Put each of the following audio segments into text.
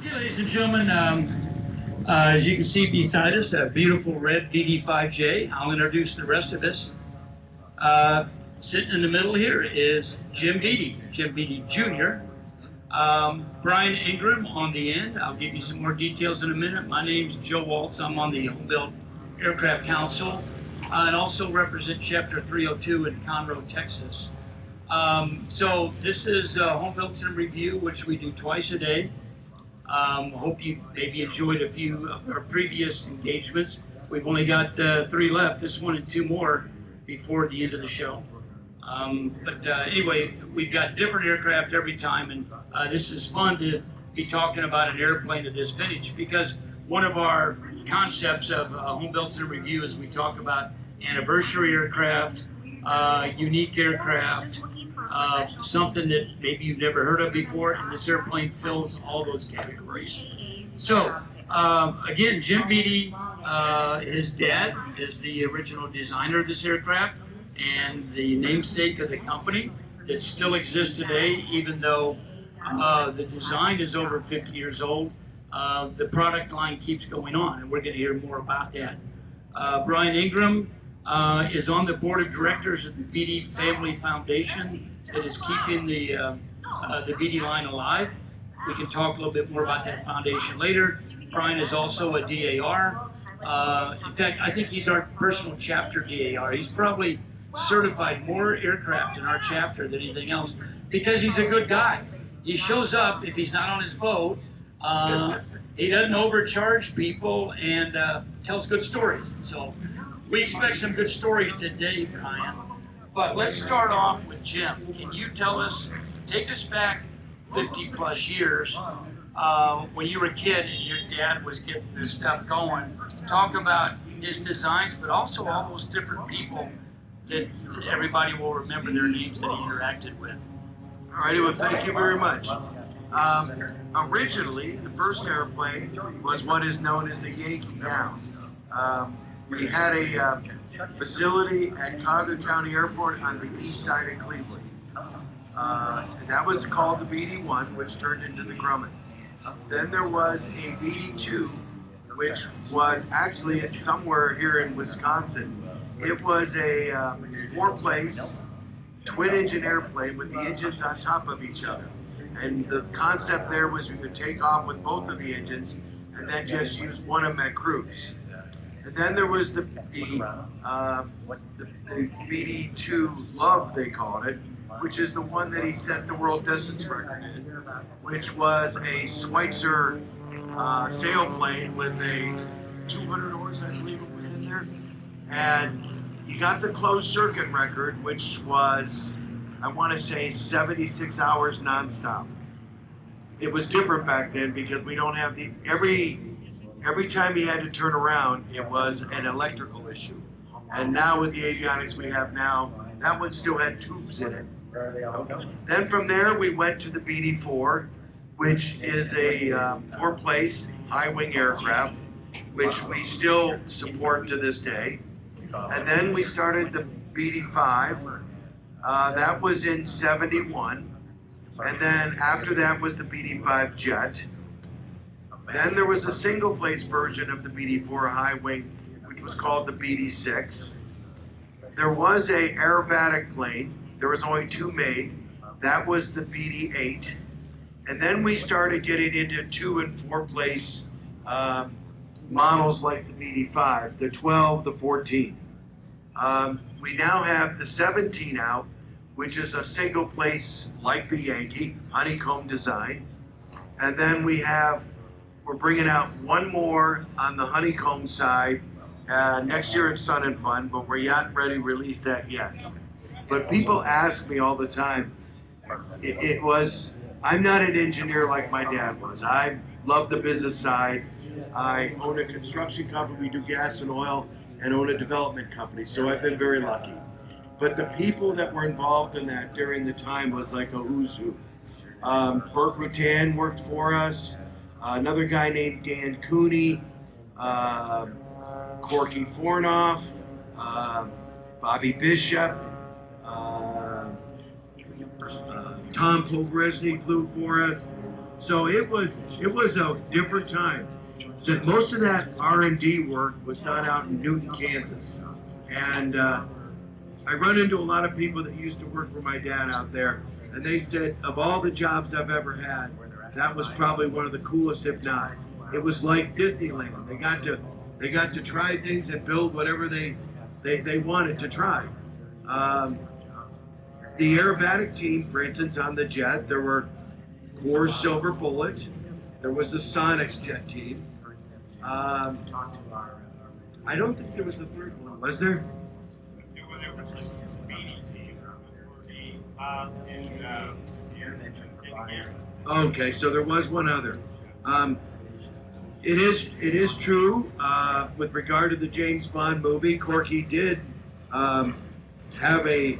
Okay, ladies and gentlemen, as you can see beside us, a beautiful red BD-5J. I'll introduce the rest of us. Sitting in the middle here is Jim Bede Jr. Brian Ingraham on the end. I'll give you some more details in a minute. My name's Joe Waltz. I'm on the Homebuilt Aircraft Council and also represent Chapter 302 in Conroe, Texas. So this is Homebuilts in Review, which we do twice a day. Hope you maybe enjoyed a few of our previous engagements. We've only got 3 left, this one and 2 more before the end of the show. Anyway, we've got different aircraft every time, and this is fun to be talking about an airplane of this vintage, because one of our concepts of Homebuilts in Review is we talk about anniversary aircraft, unique aircraft, something that maybe you've never heard of before, and this airplane fills all those categories. So, again, Jim Bede, his dad is the original designer of this aircraft and the namesake of the company that still exists today, even though the design is over 50 years old. The product line keeps going on, and we're going to hear more about that. Brian Ingraham is on the board of directors of the Bede Family Foundation that is keeping the Bede line alive. We can talk a little bit more about that foundation later. Brian is also a DAR. In fact, I think he's our personal chapter DAR. He's probably certified more aircraft in our chapter than anything else because he's a good guy. He shows up if he's not on his boat. He doesn't overcharge people and tells good stories. So we expect some good stories today, Brian. But let's start off with Jim. Can you tell us, take us back 50 plus years when you were a kid and your dad was getting this stuff going. Talk about his designs, but also all those different people that everybody will remember their names that he interacted with. All righty, well, thank you very much. Originally, the first airplane was what is known as the Yankee now. We had a facility at Cuyahoga County Airport on the east side of Cleveland. And that was called the BD-1, which turned into the Grumman. Then there was a BD-2, which was actually it's somewhere here in Wisconsin. It was a 4-place twin-engine airplane with the engines on top of each other. And the concept there was you could take off with both of the engines and then just use one of them at cruise. And then there was the BD-2 Love, they called it, which is the one that he set the world distance record in, which was a Schweitzer sailplane with a 200 oars, I believe it was in there. And he got the closed circuit record, which was, I want to say, 76 hours nonstop. It was different back then because we don't have the, every time he had to turn around, it was an electrical issue. And now with the avionics we have now, that one still had tubes in it. Then from there, we went to the BD-4, which is a 4-place high-wing aircraft, which we still support to this day. And then we started the BD-5. That was in '71. And then after that was the BD-5 Jet. Then there was a single-place version of the BD-4 high-wing, which was called the BD-6. There was a aerobatic plane. There was only 2 made. That was the BD-8. And then we started getting into 2- and 4-place models like the BD-5, the 12, the 14. We now have the 17 out, which is a single place like the Yankee, honeycomb design. And then we're bringing out one more on the honeycomb side next year at Sun and Fun, but we're not ready to release that yet. But people ask me all the time, I'm not an engineer like my dad was. I love the business side. I own a construction company, we do gas and oil, and own a development company, so I've been very lucky. But the people that were involved in that during the time was like a who's who. Bert Rutan worked for us, another guy named Dan Cooney, Corky Fornoff, Bobby Bishop, Tom Pogresny flew for us. So it was a different time. That most of that R&D work was done out in Newton, Kansas, and I run into a lot of people that used to work for my dad out there, and they said of all the jobs I've ever had, that was probably one of the coolest, if not. It was like Disneyland. They got to try things and build whatever they wanted to try. The aerobatic team, for instance, on the jet, there were Coors Silver Bullet. There was the Sonics jet team. I don't think there was the third one, was there? There was the BD team, Okay, so there was one other. It is true with regard to the James Bond movie. Corky did have a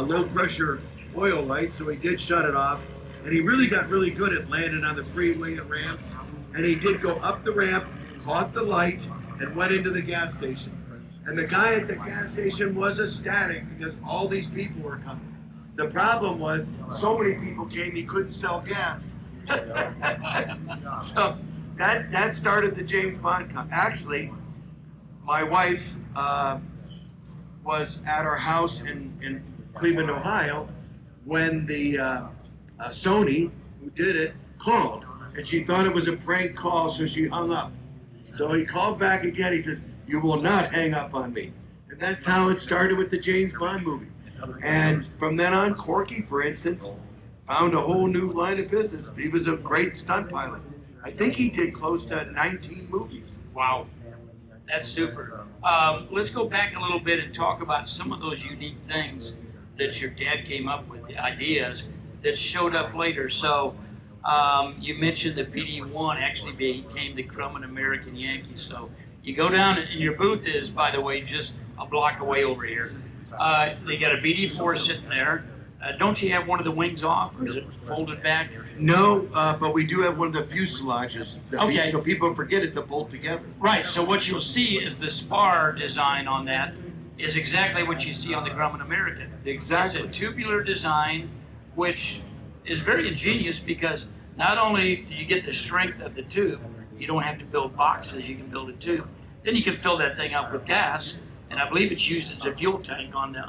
low pressure oil light, so he did shut it off, and he really got really good at landing on the freeway and ramps. And he did go up the ramp, caught the light, and went into the gas station. And the guy at the gas station was ecstatic because all these people were coming. The problem was so many people came he couldn't sell gas. So that started the James Bond. Actually, my wife was at our house in Cleveland, Ohio, when the Sony, who did it, called. And she thought it was a prank call, so she hung up. So he called back again. He says, "You will not hang up on me." And that's how it started with the James Bond movie. And from then on, Corky, for instance, found a whole new line of business. He was a great stunt pilot. I think he did close to 19 movies. Wow, that's super. Let's go back a little bit and talk about some of those unique things that your dad came up with, the ideas that showed up later. So you mentioned the BD-1 actually became the Grumman American Yankee. So you go down, and your booth is, by the way, just a block away over here. They got a BD-4 sitting there. Don't you have one of the wings off, or is it folded back? No, but we do have one of the fuselages. Okay. So people forget it's a bolt together. Right, so what you'll see is the spar design on that is exactly what you see on the Grumman American. Exactly. It's a tubular design, which is very ingenious because not only do you get the strength of the tube, you don't have to build boxes, you can build a tube. Then you can fill that thing up with gas, and I believe it's used as a fuel tank on the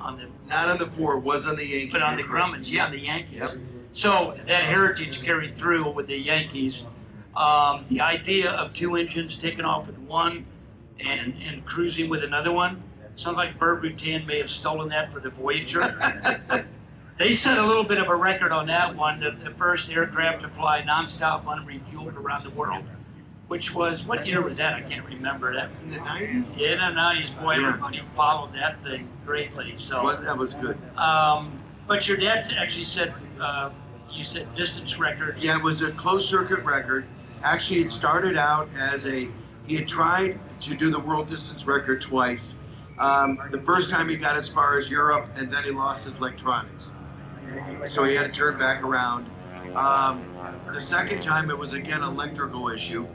Not on the 4, was on the Yankees. but on the Grummans, yeah, the Yankees. Yep. So that heritage carried through with the Yankees. The idea of 2 engines taking off with one and cruising with another one. Sounds like Bert Rutan may have stolen that for the Voyager. They set a little bit of a record on that one, the first aircraft to fly nonstop unrefueled around the world, which was, what year was that? I can't remember that. In the 90s? Yeah, in the 90s, boy, Yeah. everybody followed that thing greatly. So, Well, that was good. but your dad actually said, you said distance records. Yeah, it was a closed circuit record. Actually, it started out as he had tried to do the world distance record twice. The first time he got as far as Europe, and then he lost his electronics. So he had to turn back around. The second time it was again an electrical issue.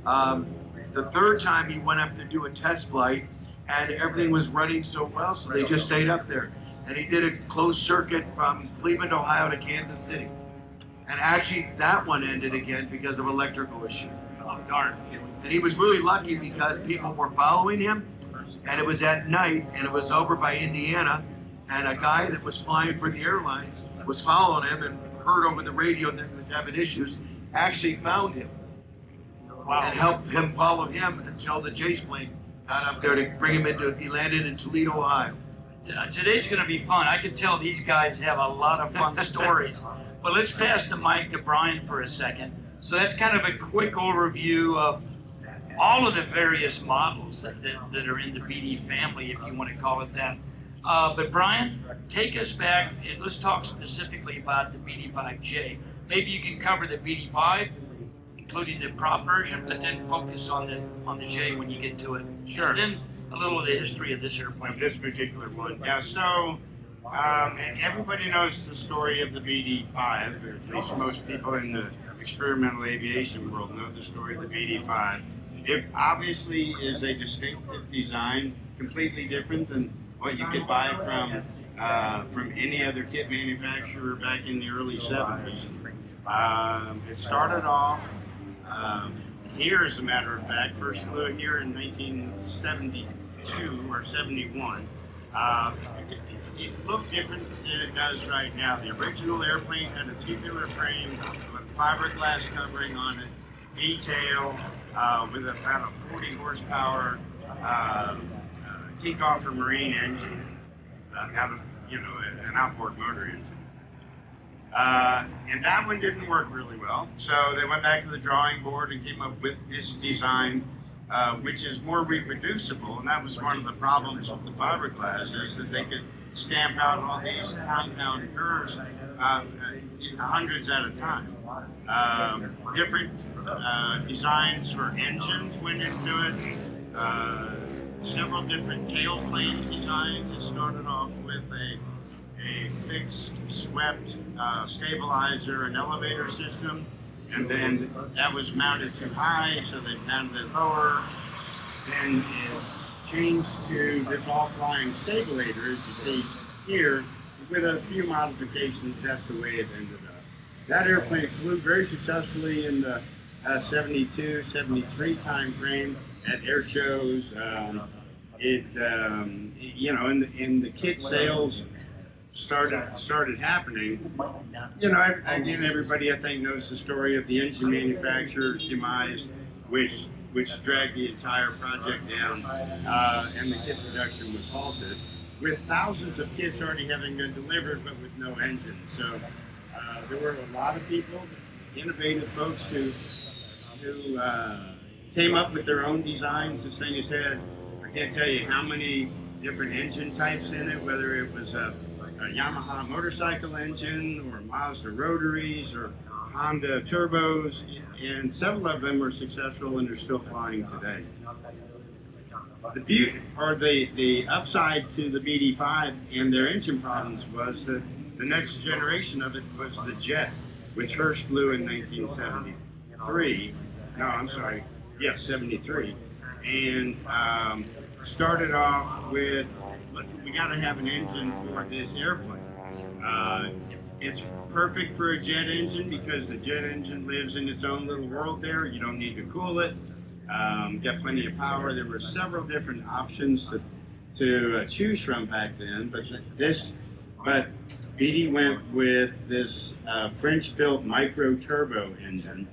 The third time he went up to do a test flight, and everything was running so well, so they just stayed up there. And he did a closed circuit from Cleveland, Ohio to Kansas City. And actually that one ended again because of electrical issue. Oh, darn. And he was really lucky because people were following him, and it was at night, and it was over by Indiana, and a guy that was flying for the airlines was following him and heard over the radio that he was having issues, actually found him Wow. and helped him follow him until the chase plane got up there to bring him he landed in Toledo, Ohio. Today's going to be fun. I can tell these guys have a lot of fun stories. But let's pass the mic to Brian for a second. So that's kind of a quick overview of all of the various models that are in the BD family, if you want to call it that. But Brian, take us back and let's talk specifically about the BD-5J. Maybe you can cover the BD-5, including the prop version, but then focus on the J when you get to it. Sure. And then a little of the history of this airplane. Of this particular one. Yeah, so everybody knows the story of the BD-5, or at least most people in the experimental aviation world know the story of the BD-5. It obviously is a distinctive design, completely different than what you could buy from any other kit manufacturer back in the early 70s. It started off here, as a matter of fact, first flew here in 1972 or 71. It looked different than it does right now. The original airplane had a tubular frame with fiberglass covering on it, V-tail with about a 40 horsepower takeoff or marine engine, out of, an outboard motor engine. And that one didn't work really well. So they went back to the drawing board and came up with this design, which is more reproducible. And that was one of the problems with the fiberglass, is that they could stamp out all these compound curves in hundreds at a time. Different designs for engines went into it. Several different tailplane designs. It started off with a fixed swept stabilizer and elevator system, and then that was mounted too high, so they mounted it lower. Then it changed to this all-flying stabilator, as you see here, with a few modifications. That's the way it ended up. That airplane flew very successfully in the 72, 73 time frame at air shows. In the kit sales started happening. Again, everybody I think knows the story of the engine manufacturer's demise, which dragged the entire project down, and the kit production was halted, with thousands of kits already having been delivered, but with no engine. So there were a lot of people, innovative folks, who came up with their own designs. This thing has had, I can't tell you how many different engine types in it, whether it was a Yamaha motorcycle engine or Mazda rotaries or Honda turbos, and several of them were successful and are still flying today. The beauty, or the upside to the BD-5 and their engine problems was that the next generation of it was the Jet, which first flew in 1973. No, I'm sorry, yes, 73, and started off with, look, we got to have an engine for this airplane. It's perfect for a jet engine because the jet engine lives in its own little world there. You don't need to cool it. Got plenty of power. There were several different options to choose from back then, but Bede went with this French-built micro-turbo engine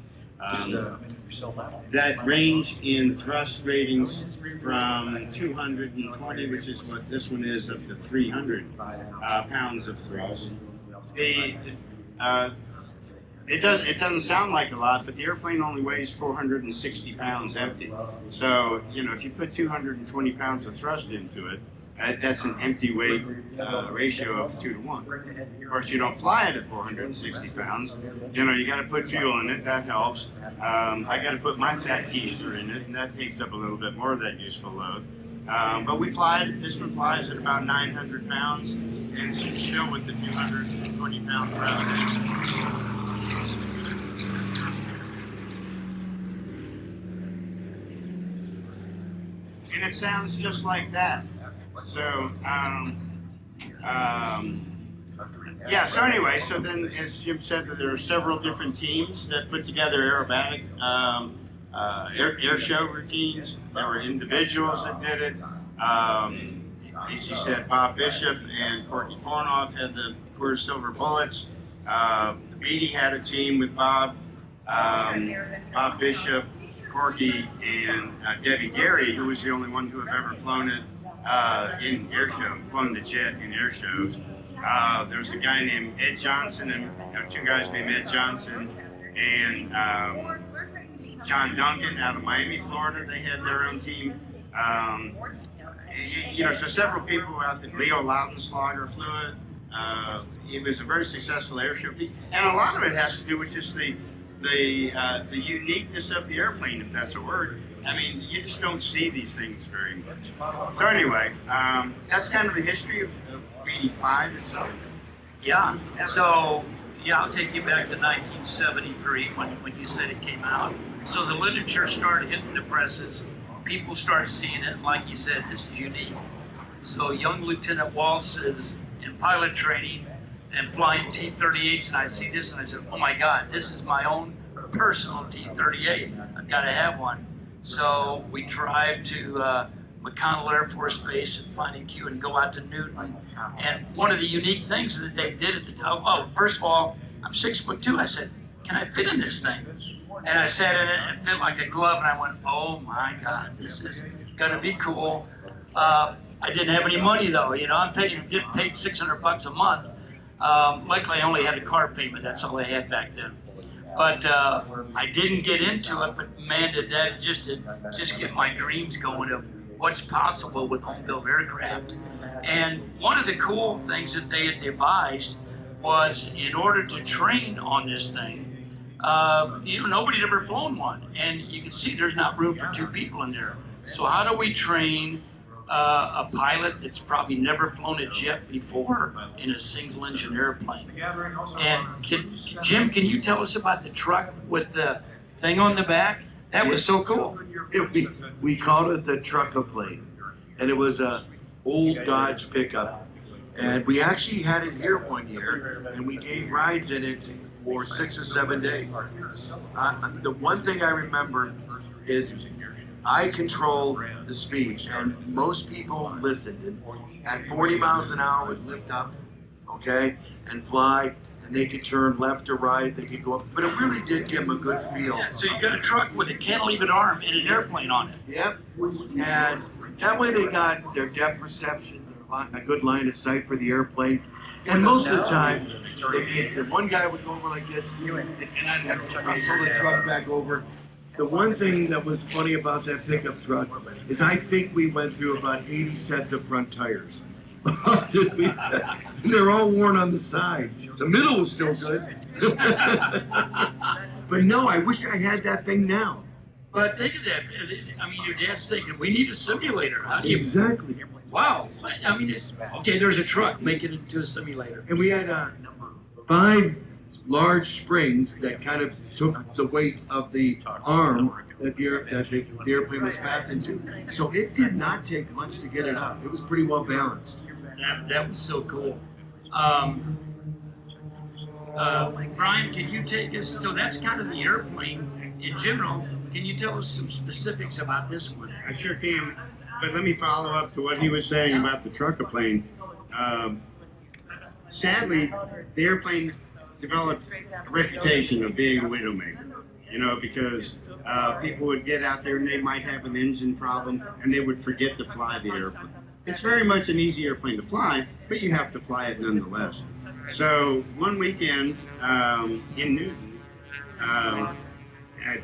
that range in thrust ratings from 220, which is what this one is, up to 300 pounds of thrust. It doesn't sound like a lot, but the airplane only weighs 460 pounds empty. So, if you put 220 pounds of thrust into it, that's an empty weight ratio of 2 to 1. Of course, you don't fly it at 460 pounds. You got to put fuel in it. That helps. I got to put my fat keister in it, and that takes up a little bit more of that useful load. But we fly it. This one flies at about 900 pounds, and still with the 220 pound thrust. And it sounds just like that. So, so anyway, so then, as Jim said, that there are several different teams that put together aerobatic air show routines. There were individuals that did it. As you said, Bob Bishop and Corky Fornoff had the Coors Silver Bullets. The Bede had a team with Bob Bishop, Corky, and Debbie Gary, who was the only one to have ever flown it in air show, flown the jet in air shows. There was a guy named Ed Johnson, and two guys named Ed Johnson and John Duncan out of Miami, Florida. They had their own team. So several people out there. Leo Lautenschlager flew it. It was a very successful air show, and a lot of it has to do with just the uniqueness of the airplane, if that's a word. I mean, you just don't see these things very much. So anyway, that's kind of the history of BD-5 itself. Yeah. So, I'll take you back to 1973 when you said it came out. So the literature started hitting the presses. People started seeing it, and like you said, this is unique. So young Lieutenant Waltz is in pilot training, and flying T-38s, and I see this and I said, oh my God, this is my own personal T-38. I've got to have one. So we drive to McConnell Air Force Base and Finding Q and go out to Newton. And one of the unique things that they did at the time, well, first of all, I'm 6'2". I said, can I fit in this thing? And I sat in it and it fit like a glove, and I went, oh my God, this is gonna be cool. I didn't have any money though, you know, I'm getting paid $600 a month. Luckily I only had a car payment, that's all I had back then. But I didn't get into it, but man, did that just get my dreams going of what's possible with home-built aircraft. And one of the cool things that they had devised was, in order to train on this thing, you know, nobody had ever flown one, and you can see there's not room for 2 people in there. So how do we train a pilot that's probably never flown a jet before in a single-engine airplane? And Jim, can you tell us about the truck with the thing on the back? That was so cool. We called it the truck-a-plane, and it was a old Dodge pickup. And we actually had it here one year, and we gave rides in it for 6 or 7 days. The one thing I remember is I controlled the speed, and most people listened. And at 40 miles an hour, would lift up, okay, and fly, and they could turn left or right, they could go up, but it really did give them a good feel. Yeah, so you got a truck with a cantilevered arm and an airplane on it. Yep, and that way they got their depth perception, a good line of sight for the airplane, and most of the time, one guy would go over like this, and I'd have to wrestle the truck back over. The one thing that was funny about that pickup truck is I think we went through about 80 sets of front tires. They're all worn on the side. The middle was still good. But no, I wish I had that thing now. But think of that. I mean, your dad's thinking, we need a simulator. How do you... Exactly. Wow. I mean, okay, there's a truck, make it into a simulator. And we had 5 large springs that kind of took the weight of the arm that the airplane was fastened to. So it did not take much to get it up. It was pretty well balanced. That was so cool. Brian, can you take us, so that's kind of the airplane in general. Can you tell us some specifics about this one? I sure can, but let me follow up to what he was saying about the truck-a-plane. Sadly, the airplane developed a reputation of being a widowmaker, you know, because people would get out there and they might have an engine problem and they would forget to fly the airplane. It's very much an easy airplane to fly, but you have to fly it nonetheless. So one weekend in Newton, I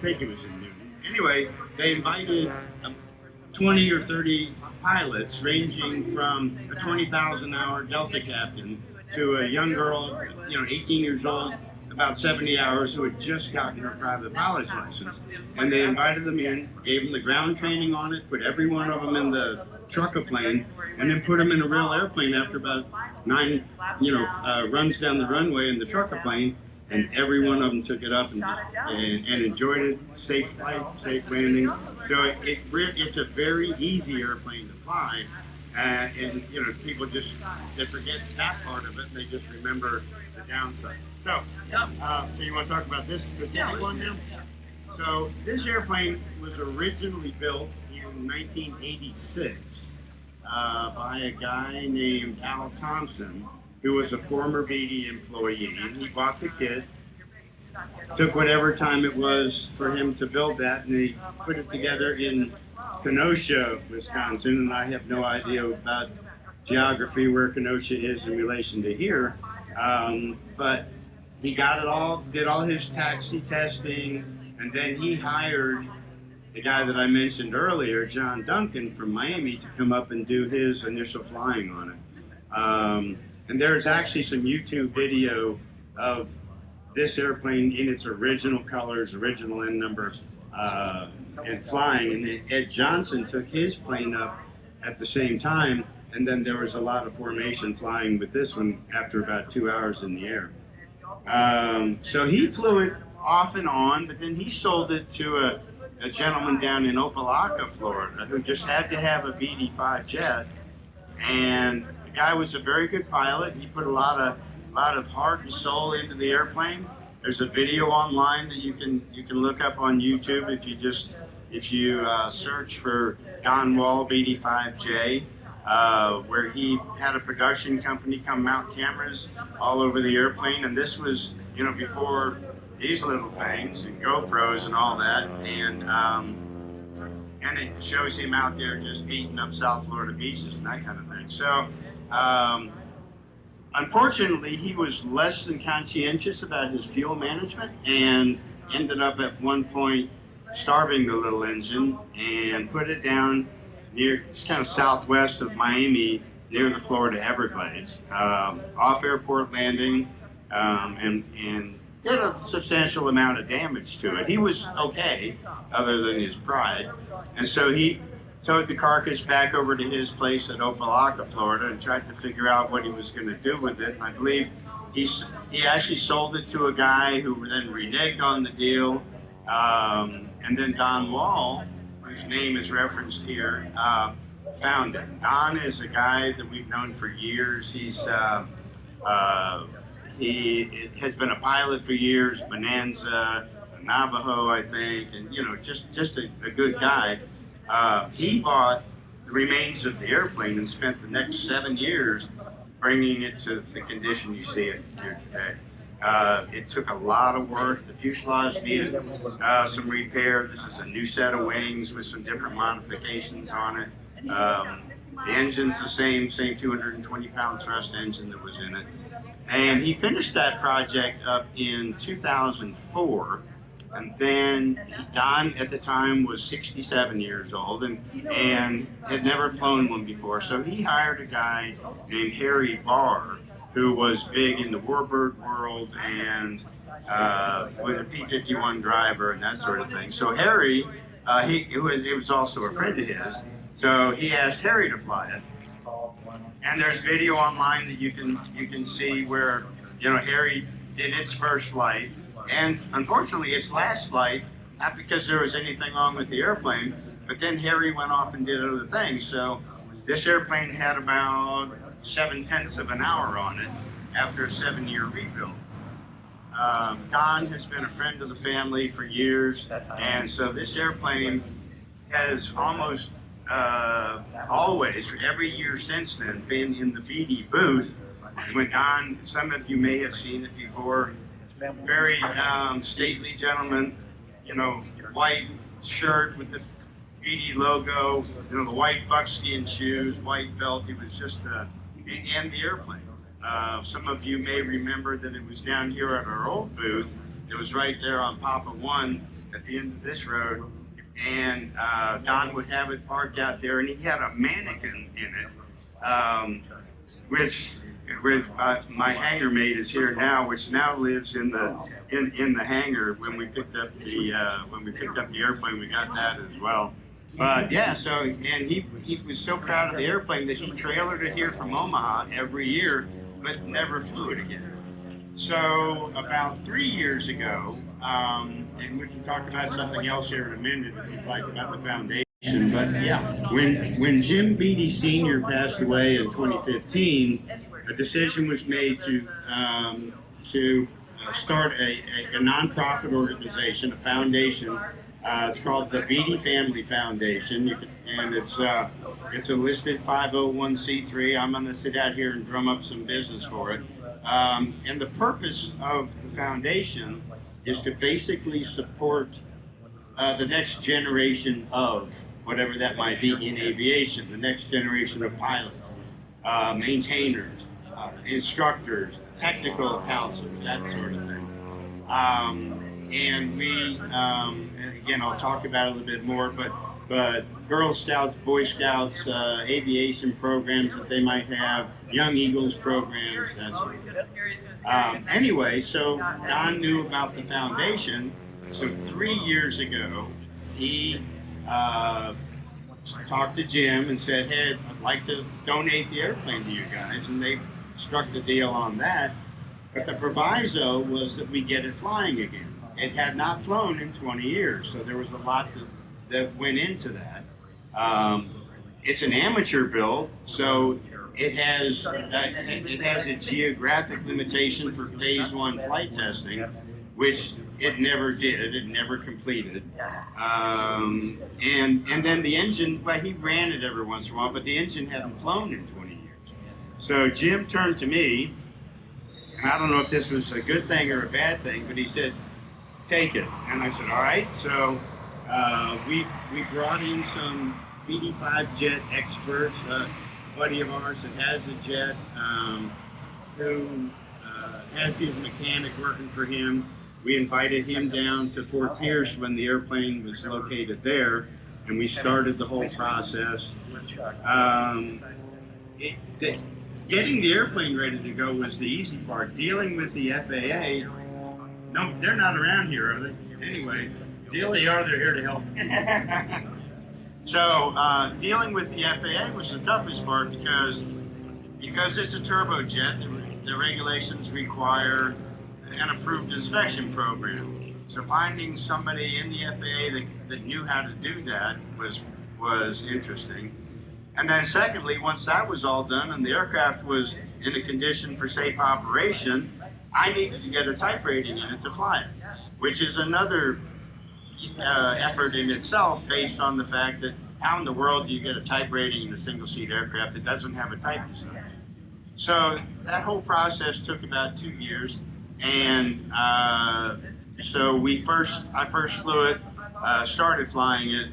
think it was in Newton. Anyway, they invited 20 or 30 pilots, ranging from a 20,000-hour Delta captain to a young girl, you know, 18 years old, about 70 hours, who had just gotten her private pilot's license. And they invited them in, gave them the ground training on it, put every one of them in the truck-a-plane, and then put them in a real airplane after about 9, runs down the runway in the truck-a-plane, and every one of them took it up and enjoyed it. Safe flight, safe landing. So it's a very easy airplane to fly. And you know, people they forget that part of it, and they just remember the downside. So, so you want to talk about this specific one now? So this airplane was originally built in 1986 by a guy named Al Thompson, who was a former Bede employee. He bought the kit, took whatever time it was for him to build that, and he put it together in Kenosha, Wisconsin, and I have no idea about geography where Kenosha is in relation to here, but he got it all, did all his taxi testing, and then he hired the guy that I mentioned earlier, John Duncan from Miami, to come up and do his initial flying on it. And there's actually some YouTube video of this airplane in its original colors, original N number, and flying. And then Ed Johnson took his plane up at the same time, and then there was a lot of formation flying with this one after about 2 hours in the air. So he flew it off and on, but then he sold it to a gentleman down in Opelika, Florida, who just had to have a BD-5 jet, and the guy was a very good pilot. He put a lot lot of heart and soul into the airplane. There's a video online that you can look up on YouTube if you search for Don Wall BD-5J, where he had a production company come mount cameras all over the airplane, and this was before these little things and GoPros and all that, and it shows him out there just beating up South Florida beaches and that kind of thing. So. Unfortunately, he was less than conscientious about his fuel management and ended up at one point starving the little engine and put it down near, it's kind of southwest of Miami, near the Florida Everglades, off airport landing, and did a substantial amount of damage to it. He was okay, other than his pride, and so he towed the carcass back over to his place at Opelika, Florida, and tried to figure out what he was going to do with it. I believe he actually sold it to a guy who then reneged on the deal, and then Don Wall, whose name is referenced here, found it. Don is a guy that we've known for years. He has been a pilot for years, Bonanza, Navajo, I think, and just a good guy. He bought the remains of the airplane and spent the next 7 years bringing it to the condition you see it here today. It took a lot of work. The fuselage needed some repair. This is a new set of wings with some different modifications on it. The engine's the same 220-pound thrust engine that was in it. And he finished that project up in 2004. And then Don, at the time, was 67 years old and had never flown one before. So he hired a guy named Harry Barr, who was big in the warbird world and was a P-51 driver and that sort of thing. So Harry, it was also a friend of his. So he asked Harry to fly it. And there's video online that you can see where Harry did its first flight. And unfortunately, its last flight, not because there was anything wrong with the airplane, but then Harry went off and did other things. So this airplane had about 7/10 of an hour on it after a 7-year rebuild. Don has been a friend of the family for years, and so this airplane has almost always, for every year since then, been in the Bede booth. When Don, some of you may have seen it before, very stately gentleman, white shirt with the Bede logo, the white buckskin shoes, white belt. He was just, and the airplane. Some of you may remember that it was down here at our old booth. It was right there on Papa 1 at the end of this road. And Don would have it parked out there, and he had a mannequin in it, which my hangar mate is here now, which now lives in the hangar. When we picked up the airplane, we got that as well. But yeah, so and he was so proud of the airplane that he trailered it here from Omaha every year, but never flew it again. So about 3 years ago, and we can talk about something else here in a minute if you'd like about the foundation. But yeah, when Jim Bede Sr. passed away in 2015. A decision was made to start a nonprofit organization, a foundation. It's called the Bede Family Foundation, and it's a listed 501c3. I'm going to sit out here and drum up some business for it. And the purpose of the foundation is to basically support the next generation of whatever that might be in aviation, the next generation of pilots, maintainers, instructors, technical counselors, that sort of thing. And we, and again, I'll talk about it a little bit more, but Girl Scouts, Boy Scouts, aviation programs that they might have, Young Eagles programs, that sort of thing. Anyway, so Don knew about the foundation. So 3 years ago, he talked to Jim and said, hey, I'd like to donate the airplane to you guys. And they struck the deal on that. But the proviso was that we get it flying again. It had not flown in 20 years, so there was a lot that went into that. It's an amateur build, so it has a geographic limitation for phase 1 flight testing, which it never did. It never completed. And then the engine, well, he ran it every once in a while, but the engine hadn't flown in 20 years. So Jim turned to me, and I don't know if this was a good thing or a bad thing, but he said, "Take it." And I said, "All right." So we brought in some BD-5J experts, a buddy of ours that has a jet, who has his mechanic working for him. We invited him down to Fort Pierce when the airplane was located there, and we started the whole process. Getting the airplane ready to go was the easy part. Dealing with the FAA, no, they're not around here, are they? Anyway, They're here to help. So dealing with the FAA was the toughest part because it's a turbojet. The regulations require an approved inspection program. So finding somebody in the FAA that knew how to do that was interesting. And then secondly, once that was all done and the aircraft was in a condition for safe operation, I needed to get a type rating in it to fly it, which is another effort in itself, based on the fact that how in the world do you get a type rating in a single-seat aircraft that doesn't have a type design? So that whole process took about 2 years, and so I first flew it, started flying it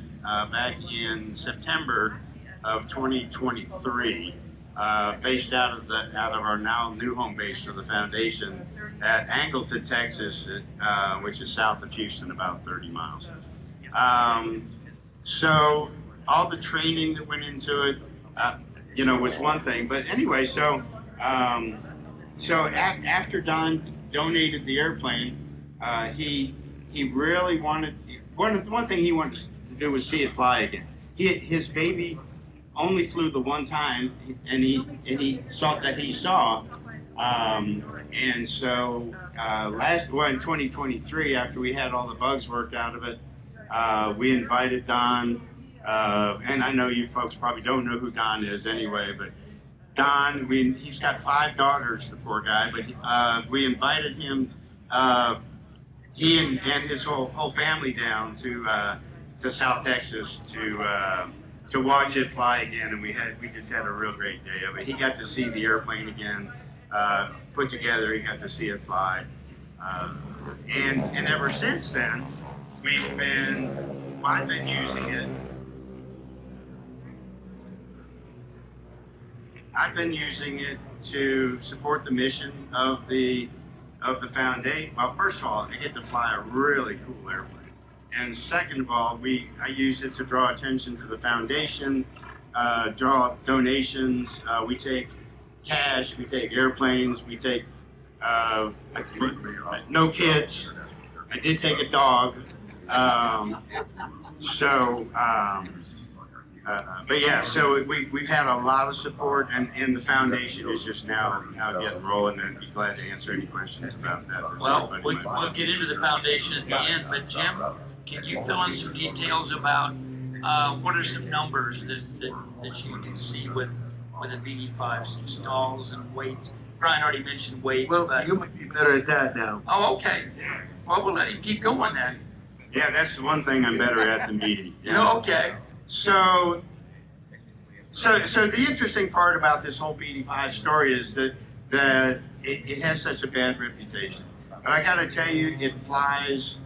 back in September of 2023, based out of our now new home base for the foundation at Angleton, Texas, which is south of Houston, about 30 miles. So all the training that went into it, was one thing. But anyway, so after Don donated the airplane, he really wanted one thing he wanted to do was see it fly again. His baby only flew the one time, and he saw. And so in 2023, after we had all the bugs worked out of it, we invited Don. And I know you folks probably don't know who Don is anyway, but Don, he's got 5 daughters, the poor guy, but we invited him, he and his whole family down to South Texas to watch it fly again, and we just had a real great day of it. He got to see the airplane again, put together. He got to see it fly, and ever since then, I've been using it. I've been using it to support the mission of the foundation. Well, first of all, I get to fly a really cool airplane. And second of all, I use it to draw attention for the foundation, draw donations. We take cash, we take airplanes, we take no kids. I did take a dog. But yeah, so we've had a lot of support, and the foundation is just now getting rolling, and I'd be glad to answer any questions about that. Well, we'll get into the foundation at the end, but Jim, can you fill in some details about what are some numbers that you can see with a BD-5, some stalls and weights? Brian already mentioned weights. Well, but you might be better at that now. Oh, okay. Well, we'll let him keep going then. Yeah, that's the one thing I'm better at than Bede. Yeah. Okay. So the interesting part about this whole BD-5 story is that it has such a bad reputation. But I got to tell you, it flies.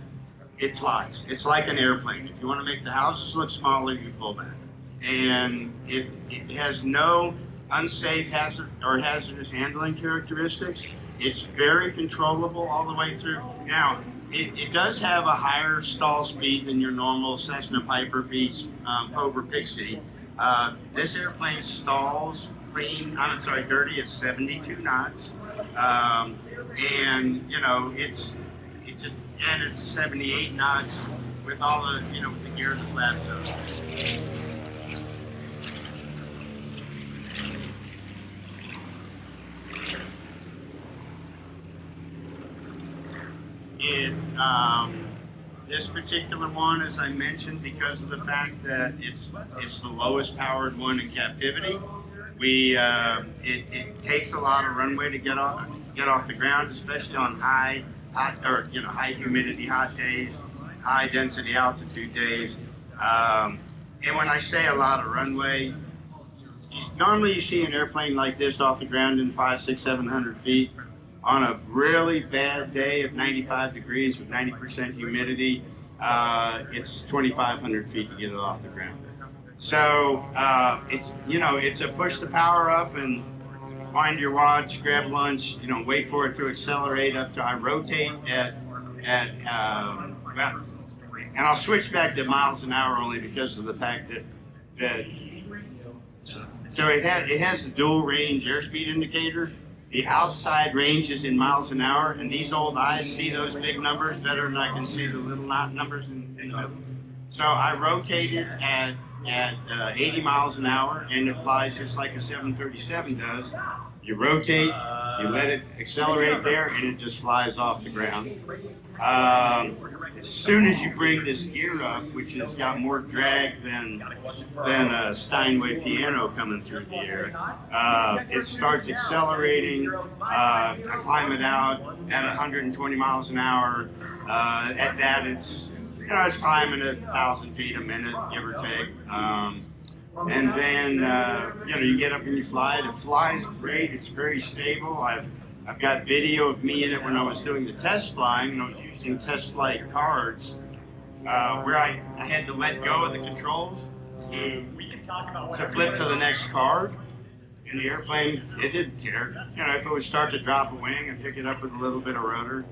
It flies. It's like an airplane. If you want to make the houses look smaller, you pull back. And it has no unsafe hazardous handling characteristics. It's very controllable all the way through. Now, it does have a higher stall speed than your normal Cessna, Piper, Beech, Cobra, Pixie. This airplane stalls dirty at 72 knots. And it's 78 knots with all the, with the gear and the flaps up. This particular one, as I mentioned, because of the fact that it's the lowest powered one in captivity, It takes a lot of runway to get off the ground, especially on high humidity hot days, high density altitude days. And when I say a lot of runway, normally you see an airplane like this off the ground in 500, 600, 700 feet. On a really bad day of 95 degrees with 90% humidity, it's 2,500 feet to get it off the ground. So it's a push the power up and wind your watch, grab lunch, wait for it to accelerate up to. I rotate at and I'll switch back to miles an hour only because of the fact that so it has the dual range airspeed indicator. The outside range is in miles an hour, and these old eyes see those big numbers better than I can see the little numbers in the middle. So I rotate it at 80 miles an hour, and it flies just like a 737 does. You rotate, you let it accelerate there, and it just flies off the ground. As soon as you bring this gear up, which has got more drag than a Steinway piano coming through the air, it starts accelerating. I climb it out at 120 miles an hour. At that, it's climbing at 1,000 feet a minute, give or take. And then you get up and you fly it. It flies great. It's very stable. I've got video of me in it when I was doing the test flying, and I was using test flight cards where I had to let go of the controls to flip to the next card. And the airplane, it didn't care. If it would start to drop a wing and pick it up with a little bit of rudder.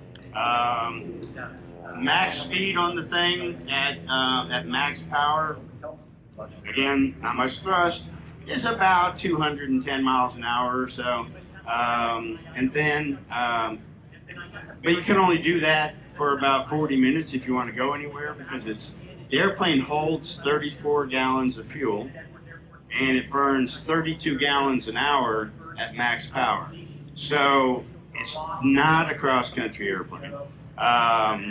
Max speed on the thing at max power, again, not much thrust, is about 210 miles an hour or so. But you can only do that for about 40 minutes if you want to go anywhere, because the airplane holds 34 gallons of fuel and it burns 32 gallons an hour at max power. So it's not a cross-country airplane. But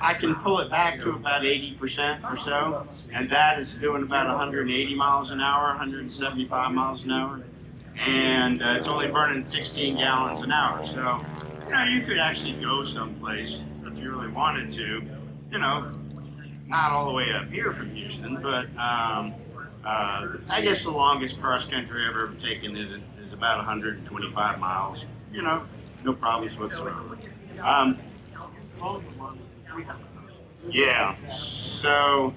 I can pull it back to about 80% or so, and that is doing about 180 miles an hour, 175 miles an hour, and it's only burning 16 gallons an hour. So, you could actually go someplace if you really wanted to, not all the way up here from Houston, but I guess the longest cross country I've ever taken is about 125 miles. No problems whatsoever. Yeah. So,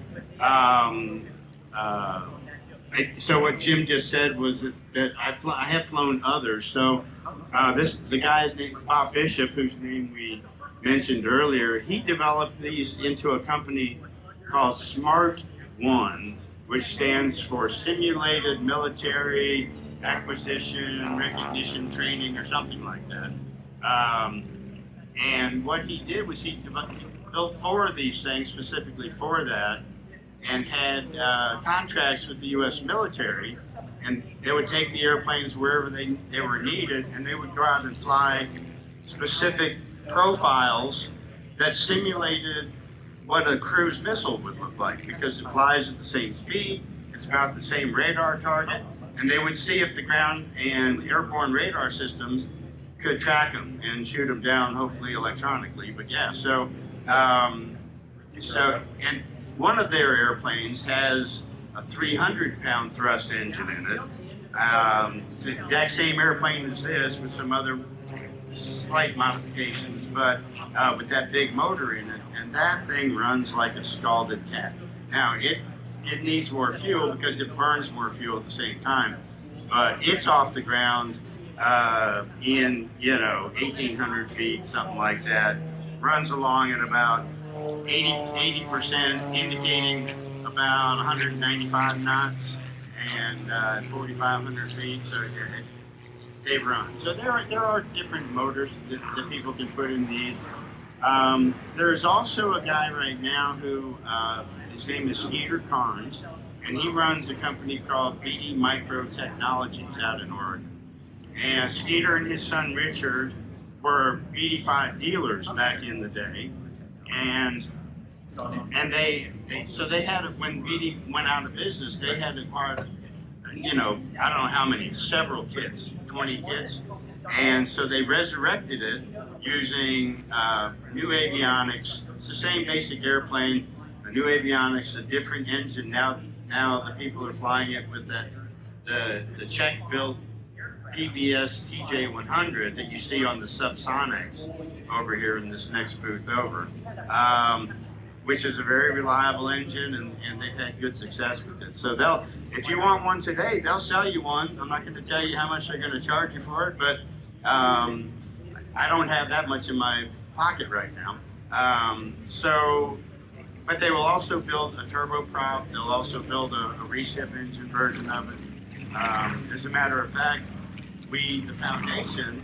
so what Jim just said was that I have flown others. So, the guy named Bob Bishop, whose name we mentioned earlier, he developed these into a company called Smart One, which stands for Simulated Military Acquisition Recognition Training or something like that. And what he did was he built 4 of these things specifically for that, and had contracts with the U.S. military, and they would take the airplanes wherever they were needed, and they would go out and fly specific profiles that simulated what a cruise missile would look like, because it flies at the same speed, it's about the same radar target, and they would see if the ground and airborne radar systems could track them and shoot them down, hopefully electronically. But yeah, so and one of their airplanes has a 300-pound thrust engine in it. It's the exact same airplane as this with some other slight modifications, but with that big motor in it, and that thing runs like a scalded cat. Now it needs more fuel because it burns more fuel at the same time, but it's off the ground in 1,800 feet, something like that. Runs along at about 80%, indicating about 195 knots, and 4,500 feet. So yeah, they run. So there are different motors that people can put in these. There's also a guy right now who his name is Skeeter Carnes, and he runs a company called BD Micro Technologies out in Oregon. And Skeeter and his son Richard were BD-5 dealers back in the day, and they had, when BD went out of business, they had acquired you know, I don't know how many, several kits, 20 kits. And so they resurrected it using new avionics. It's the same basic airplane, the new avionics, a different engine. Now the people are flying it with the Czech-built PBS TJ100 that you see on the subsonics over here in this next booth over, which is a very reliable engine, and they've had good success with it. So if you want one today, they'll sell you one. I'm not going to tell you how much they're going to charge you for it, but I don't have that much in my pocket right now. But they will also build a turboprop. They'll also build a recip engine version of it. As a matter of fact, the foundation,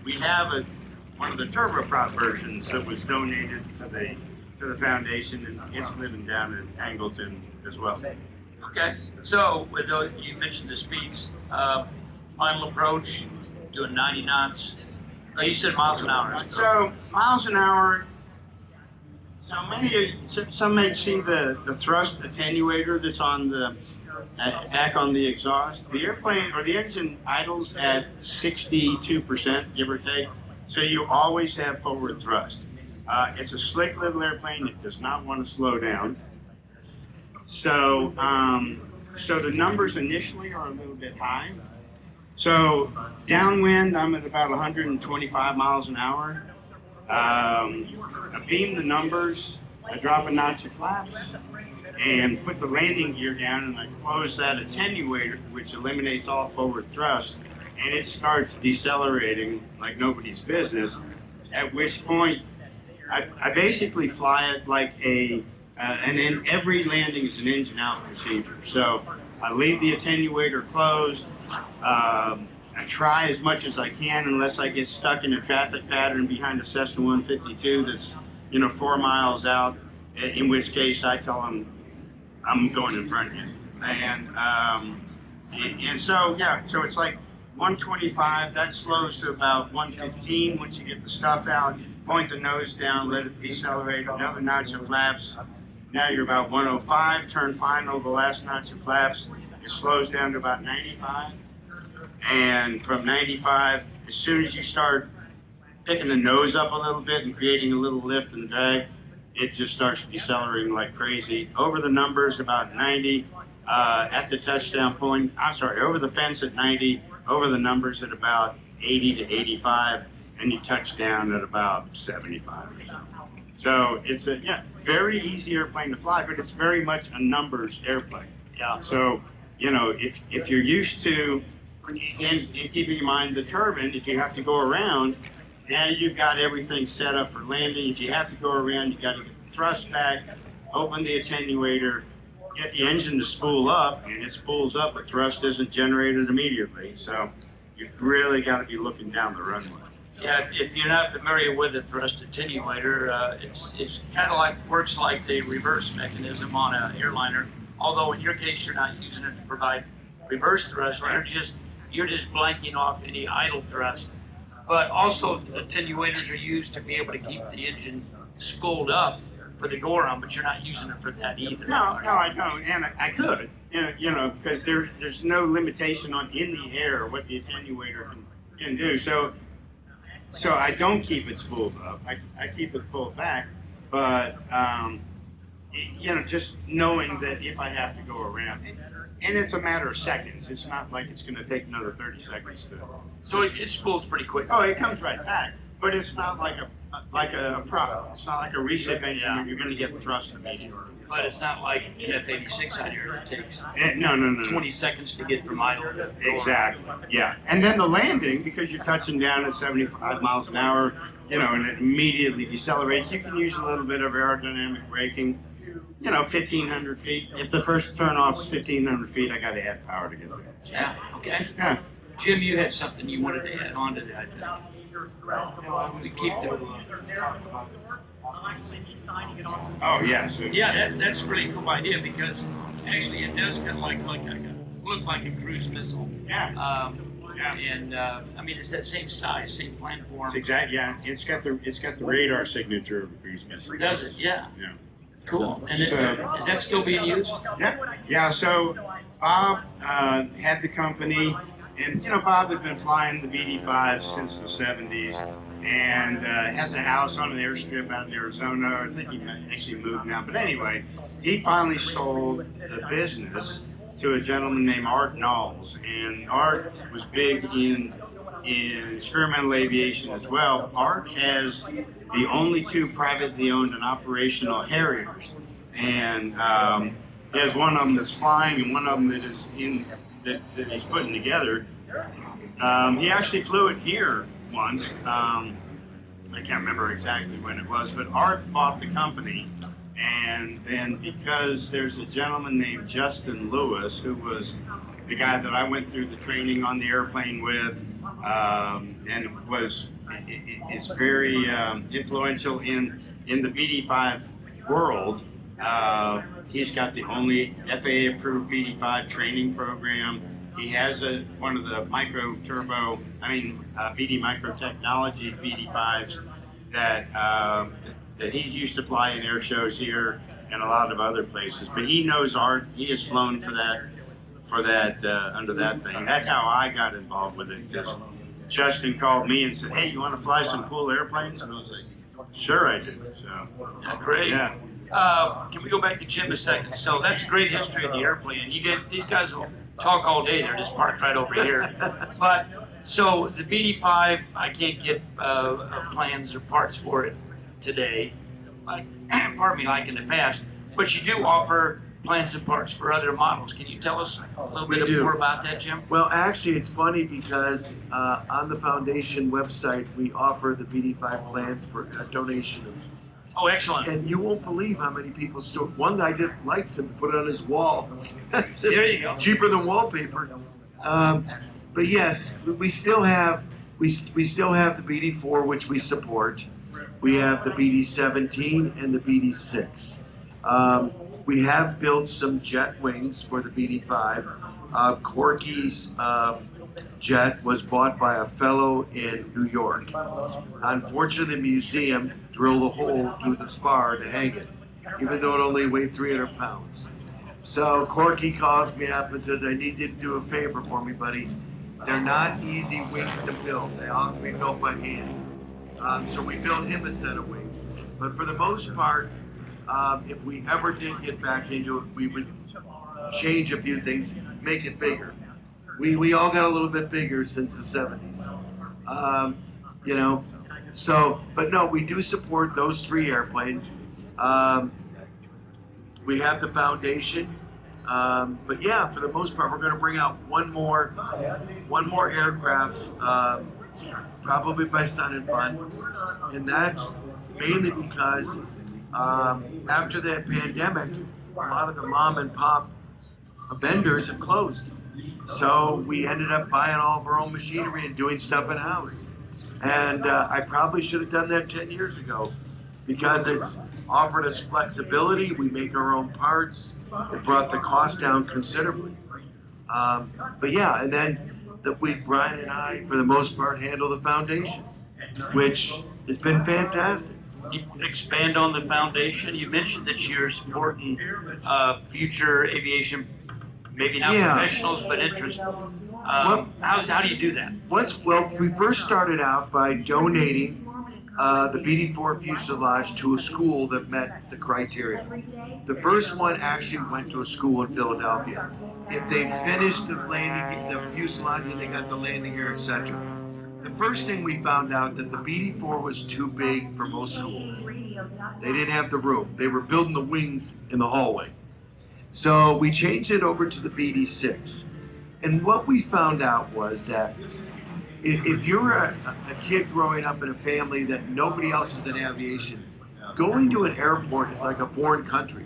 we have one of the turboprop versions that was donated to the foundation, and it's living down in Angleton as well. Okay, so you mentioned the speeds. Final approach, doing 90 knots. Oh, you said miles an hour. So miles an hour. So some may see the thrust attenuator that's on the back on the exhaust. The airplane or the engine idles at 62%, give or take. So you always have forward thrust. It's a slick little airplane. It does not want to slow down. So the numbers initially are a little bit high. So downwind, I'm at about 125 miles an hour. I beam the numbers, I drop a notch of flaps, and put the landing gear down, and I close that attenuator, which eliminates all forward thrust, and it starts decelerating like nobody's business, at which point I basically fly it like and then every landing is an engine out procedure. So I leave the attenuator closed. I try as much as I can, unless I get stuck in a traffic pattern behind a Cessna 152 that's 4 miles out, in which case I tell them I'm going in front of you. And so it's like 125, that slows to about 115 once you get the stuff out, point the nose down, let it decelerate, another notch of flaps. Now you're about 105, turn final, the last notch of flaps, it slows down to about 95. And from 95, as soon as you start picking the nose up a little bit and creating a little lift and drag, it just starts decelerating like crazy. Over the numbers, about 90. At the touchdown point, over the fence at 90, over the numbers at about 80 to 85, and you touch down at about 75 or so. So it's a very easy airplane to fly, but it's very much a numbers airplane. Yeah. So, if you're used to, and keeping in mind the turbine, if you have to go around, now you've got everything set up for landing. If you have to go around, you got to get the thrust back, open the attenuator, get the engine to spool up, and it spools up, but thrust isn't generated immediately. So you've really got to be looking down the runway. Yeah, if you're not familiar with the thrust attenuator, it's kind of works like the reverse mechanism on an airliner. Although in your case, you're not using it to provide reverse thrust. Right. You're just blanking off any idle thrust. But also, attenuators are used to be able to keep the engine spooled up for the go-around, but you're not using it for that either. No, I don't, and I could, because there's no limitation on in the air what the attenuator can do. So I don't keep it spooled up. I keep it pulled back, but just knowing that if I have to go around, and it's a matter of seconds. It's not like it's going to take another 30 seconds to. So it spools pretty quick. Oh, it comes right back, but it's not like a prop. It's not like a recip engine where you're going to get thrust immediately. But it's not like an F-86 out here that takes No. 20 seconds to get from idle to Exactly. Yeah, and then the landing, because you're touching down at 75 miles an hour, and it immediately decelerates. You can use a little bit of aerodynamic braking. 1,500 feet. If the first turn off is 1,500 feet, I got to add power to get there. Yeah. Okay. Yeah. Jim, you had something you wanted to add on to that, I think. To keep the. Oh yeah. So, Yeah, that's a really cool idea because actually it does kind of look like a cruise missile. Yeah. And I mean it's that same size, same platform. It's exact. Yeah. It's got the radar signature of a cruise missile. Does it? Yeah. Yeah. Cool. And So- is that still being used? Yeah. Yeah. So Bob had the company, and Bob had been flying the BD-5 since the 70s, and has a house on an airstrip out in Arizona. I think he actually moved now, but anyway, he finally sold the business to a gentleman named Art Knowles, and Art was big in experimental aviation as well. Art has the only two privately owned and operational Harriers, and he has one of them that's flying and one of them that is that he's putting together. He actually flew it here once. I can't remember exactly when it was, but Art bought the company, and then because there's a gentleman named Justin Lewis, who was the guy that I went through the training on the airplane with, and is very influential in the BD-5 world. He's got the only FAA-approved BD-5 training program. He has one of the BD micro technology BD-5s that he's used to fly in air shows here and a lot of other places. But he knows Art. He has flown for that under that thing. That's how I got involved with it. Because Justin called me and said, "Hey, you want to fly some cool airplanes?" And I was like, "Sure, I do." So yeah, great. Yeah. Can we go back to Jim a second? So that's a great history of the airplane. And these guys will talk all day. They're just parked right over here. But so the BD-5, I can't get plans or parts for it today, like in the past. But you do offer plans and parts for other models. Can you tell us a little bit more about that, Jim? Well, actually, it's funny because on the foundation website, we offer the BD-5 plans for a donation. Oh, excellent. And you won't believe how many people still. One guy just likes them, put it on his wall. There you go. Cheaper than wallpaper. But yes, we still have the BD-4, which we support. We have the BD-17 and the BD-6. We have built some jet wings for the BD-5. Corky's jet was bought by a fellow in New York. Unfortunately, the museum drilled a hole through the spar to hang it, even though it only weighed 300 pounds. So Corky calls me up and says, "I need you to do a favor for me, buddy. They're not easy wings to build. They all have to be built by hand." So we built him a set of wings. But for the most part, if we ever did get back into it, we would change a few things, make it bigger. We all got a little bit bigger since the 70s. So, but no, we do support those three airplanes. We have the foundation. But yeah, for the most part, we're going to bring out one more aircraft, probably by Sun and Fun, and that's mainly because after the pandemic, a lot of the mom and pop vendors have closed. So we ended up buying all of our own machinery and doing stuff in house. And I probably should have done that 10 years ago because it's offered us flexibility. We make our own parts. It brought the cost down considerably. But yeah, and then Brian and I, for the most part, handle the foundation, which has been fantastic. You expand on the foundation. You mentioned that you're supporting future aviation, maybe not professionals, but interest. How do you do that? We first started out by donating the BD-4 fuselage to a school that met the criteria. The first one actually went to a school in Philadelphia. If they finished the fuselage and they got the landing gear, etc. The first thing we found out that the BD-4 was too big for most schools. They didn't have the room. They were building the wings in the hallway. So we changed it over to the BD-6. And what we found out was that if you're a kid growing up in a family that nobody else is in aviation, going to an airport is like a foreign country.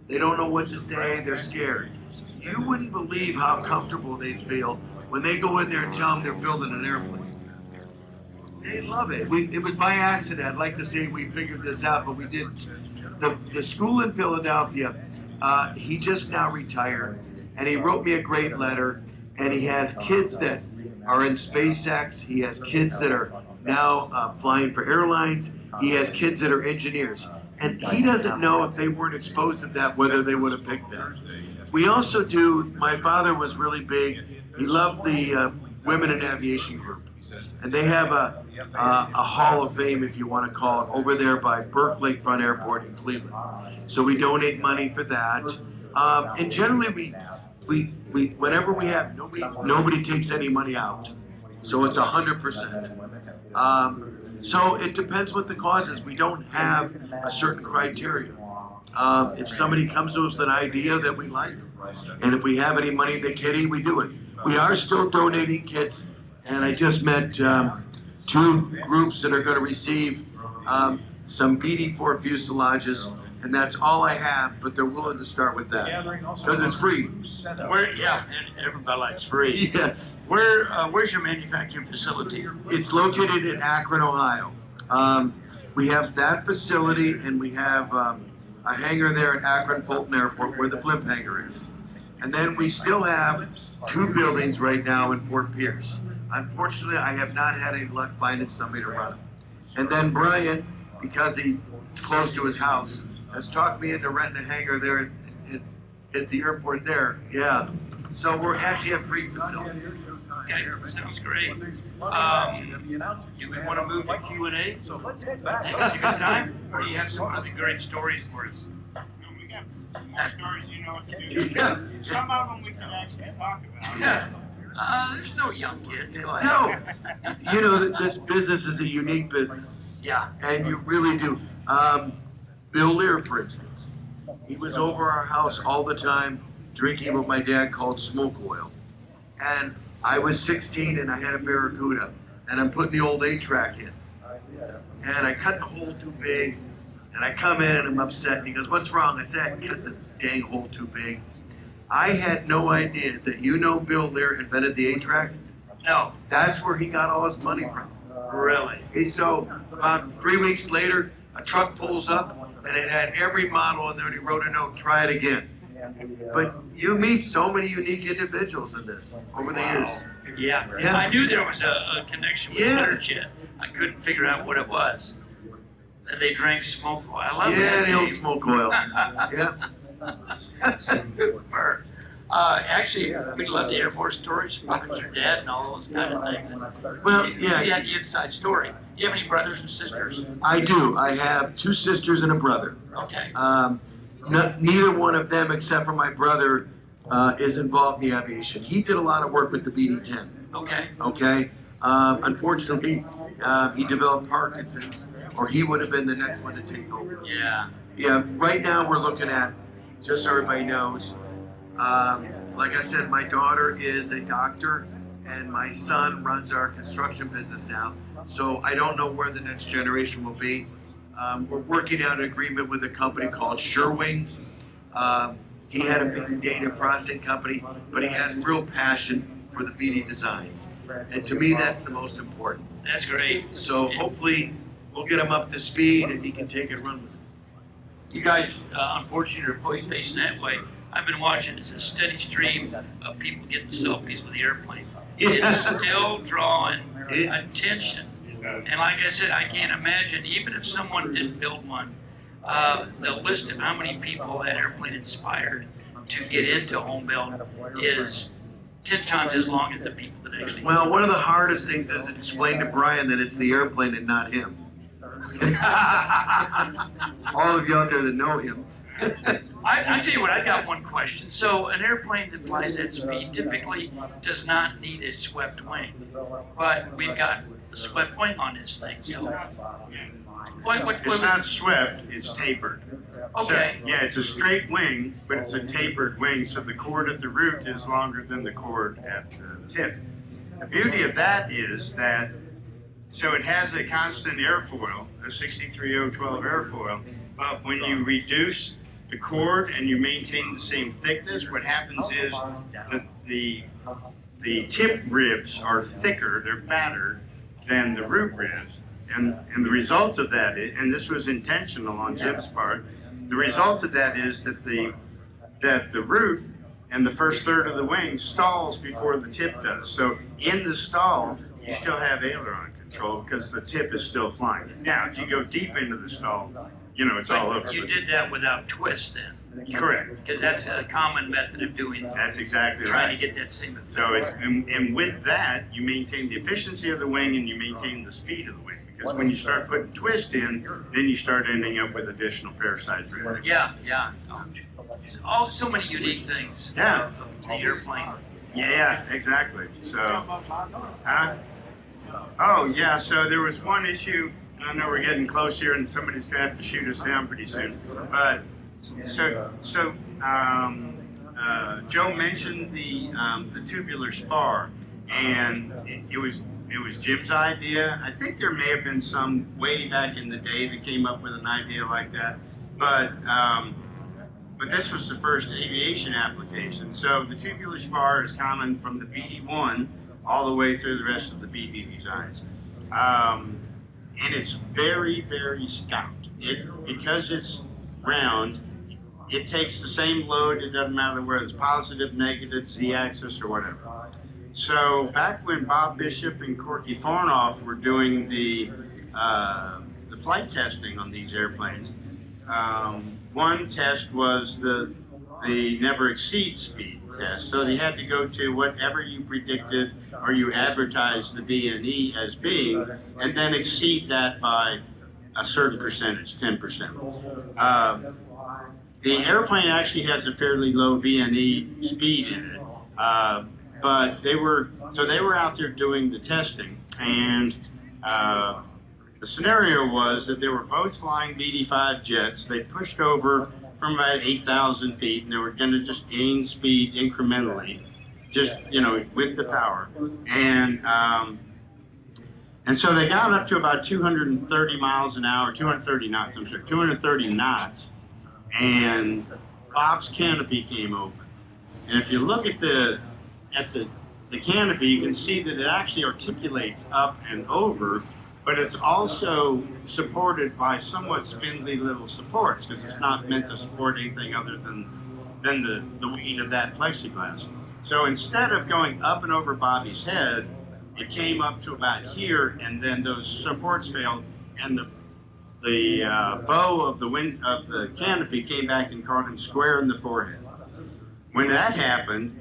They don't know what to say, they're scared. You wouldn't believe how comfortable they feel when they go in there and tell them they're building an airplane. They love it. It was by accident. I'd like to say we figured this out, but we didn't. The school in Philadelphia, he just now retired, and he wrote me a great letter, and he has kids that are in SpaceX. He has kids that are now flying for airlines. He has kids that are engineers. And he doesn't know if they weren't exposed to that, whether they would have picked that. We also do, my father was really big, he loved the Women in Aviation group. And they have a Hall of Fame, if you want to call it, over there by Burke Lakefront Airport in Cleveland. So we donate money for that. And generally we whenever we have, nobody takes any money out. So it's 100%. So it depends what the cause is. We don't have a certain criteria. If somebody comes to us with an idea that we like, and if we have any money in the kitty, we do it. We are still donating kits, and I just met 2 groups that are going to receive some BD-4 fuselages, and that's all I have, but they're willing to start with that because it's free. Yeah, and everybody likes free. Yes. Where's your manufacturing facility? It's located in Akron, Ohio. We have that facility, and we have a hangar there at Akron Fulton Airport where the blimp hangar is. And then we still have 2 buildings right now in Fort Pierce. Unfortunately, I have not had any luck finding somebody to run them. And then Brian, because he's close to his house, has talked me into renting a hangar there at the airport there. Yeah. So we actually have 3 facilities. Okay, sounds great. Do we want to move to Q&A? I think it's a good time, or do you have some other great stories for us? We got more stories, you know what to do. Yeah. Some of them we can actually talk about. Yeah. There's no young kids. Go ahead. No. You know, this business is a unique business. Yeah. And you really do. Bill Lear, for instance, he was over our house all the time drinking what my dad called smoke oil. And I was 16 and I had a Barracuda, and I'm putting the old 8-track in. And I cut the hole too big, and I come in and I'm upset, and he goes, "What's wrong?" I said, "I cut the dang hole too big." I had no idea that Bill Lear invented the 8-track. No. That's where he got all his money from. Really? And so about 3 weeks later, a truck pulls up, and it had every model in there, and he wrote a note, "Try it again." But you meet so many unique individuals in this over the years. Yeah. Yeah. I knew there was a connection with Energy. I couldn't figure out what it was. And they drank smoke oil. I love Yeah, that. the old smoke oil. Yeah. Super. Actually, we love to hear more stories about your dad and all those kind of things. Well, You yeah, had the inside story. Do you have any brothers and sisters? I do. I have 2 sisters and a brother. Okay. Neither one of them, except for my brother, is involved in the aviation. He did a lot of work with the BD-10. Okay. Okay. Unfortunately, he developed Parkinson's, or he would have been the next one to take over. Yeah. Yeah. Right now, we're looking at, just so everybody knows, like I said, my daughter is a doctor, and my son runs our construction business now. So I don't know where the next generation will be. We're working out an agreement with a company called SureWings. He had a big data processing company, but he has real passion for the BD designs. And to me, that's the most important. That's great. So hopefully we'll get him up to speed and he can take it and run with it. You guys, unfortunately, are always facing that way. I've been watching. It's a steady stream of people getting selfies with the airplane. It's still drawing attention. And like I said, I can't imagine, even if someone didn't build one, the list of how many people that airplane inspired to get into Homebuilt is 10 times as long as the people that actually. Well, one of the hardest things is to explain to Brian that it's the airplane and not him. All of you out there that know him. I tell you what, I got one question. So an airplane that flies at speed typically does not need a swept wing, but we've got a swept wing on this thing. So It's not swept, it's tapered. Okay. So, yeah, it's a straight wing, but it's a tapered wing, so the cord at the root is longer than the cord at the tip. The beauty of that is that, so it has a constant airfoil, a 63012 airfoil, but when you reduce the cord and you maintain the same thickness, what happens is that the tip ribs are thicker, they're fatter than the root ribs. And the result of that is, and this was intentional on Jim's part, the result of that is that the root and the first third of the wing stalls before the tip does. So in the stall, you still have aileron control because the tip is still flying. Now, if you go deep into the stall, it's all over. You did that without twist then? Correct. Because that's a common method of doing that. That's exactly Trying right. to get that same effect. So, and with that, you maintain the efficiency of the wing and you maintain the speed of the wing. Because when you start putting twist in, then you start ending up with additional parasite drift. Yeah. Oh, so many unique things. Yeah. The airplane. Yeah, exactly. So, oh yeah. So there was one issue. I know we're getting close here, and somebody's gonna have to shoot us down pretty soon. But Joe mentioned the tubular spar, and it was Jim's idea. I think there may have been some way back in the day that came up with an idea like that, but this was the first aviation application. So the tubular spar is common from the BD-1 all the way through the rest of the BD designs, and it's very, very stout. Because it's round, it takes the same load. It doesn't matter whether it's positive, negative, z-axis, or whatever. So back when Bob Bishop and Corky Farnoff were doing the flight testing on these airplanes, one test was the never exceed speed test. So they had to go to whatever you predicted or you advertised the BNE as being, and then exceed that by a certain percentage, 10%. The airplane actually has a fairly low VNE speed in it, but they were out there doing the testing, and the scenario was that they were both flying BD-5 jets. They pushed over from about 8,000 feet, and they were going to just gain speed incrementally, just with the power, and so they got up to about 230 miles an hour, 230 knots. I'm sorry, 230 knots. And Bob's canopy came open, and if you look at the canopy, you can see that it actually articulates up and over, but it's also supported by somewhat spindly little supports because it's not meant to support anything other than the weight of that plexiglass. So instead of going up and over Bobby's head, it came up to about here, and then those supports failed, and the bow of the canopy came back and caught him square in the forehead. When that happened,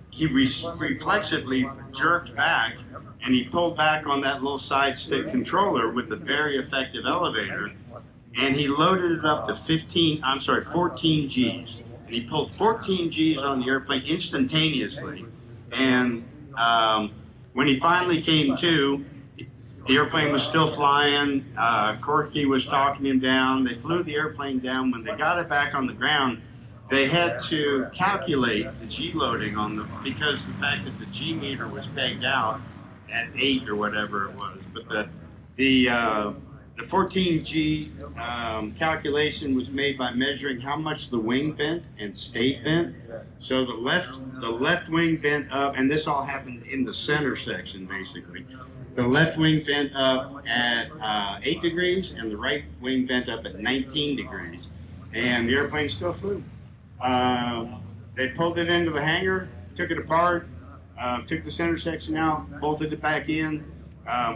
he reflexively jerked back, and he pulled back on that little side stick controller with a very effective elevator, and he loaded it up to 14 Gs. And he pulled 14 Gs on the airplane instantaneously, and when he finally came to, the airplane was still flying. Corky was talking him down. They flew the airplane down. When they got it back on the ground, they had to calculate the G loading because the fact that the G meter was pegged out at 8 or whatever it was. But the 14 G calculation was made by measuring how much the wing bent and stayed bent. So the left wing bent up, and this all happened in the center section basically. The left wing bent up at 8 degrees, and the right wing bent up at 19 degrees, and the airplane still flew. They pulled it into the hangar, took it apart, took the center section out, bolted it back in.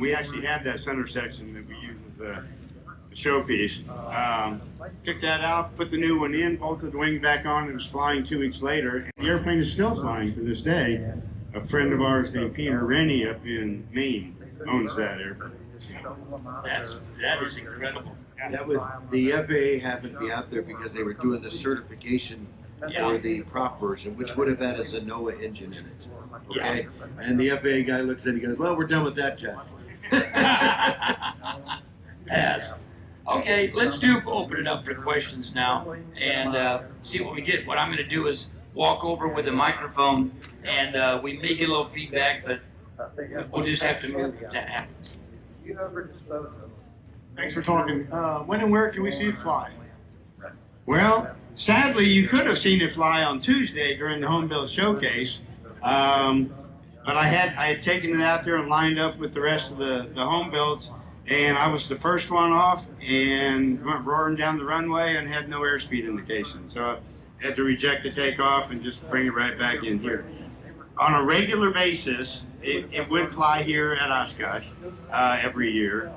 We actually had that center section that we used as the showpiece. Took that out, put the new one in, bolted the wing back on, and it was flying 2 weeks later. And the airplane is still flying to this day. A friend of ours named Peter Rennie up in Maine owns that airplane. That is incredible. That was the FAA happened to be out there because they were doing the certification for the prop version, which would have had a Zenoa engine in it. Okay, and the FAA guy looks at it and goes, "Well, we're done with that test." Pass. Okay, let's open it up for questions now and see what we get. What I'm going to do is walk over with a microphone, and we may get a little feedback, but we'll just have to move if that happens. Thanks for talking. When and where can we see it fly? Well, sadly, you could have seen it fly on Tuesday during the Homebuilts showcase, but I had taken it out there and lined up with the rest of the Homebuilts, and I was the first one off and went roaring down the runway and had no airspeed indication. So I had to reject the takeoff and just bring it right back in here. On a regular basis, it would fly here at Oshkosh every year.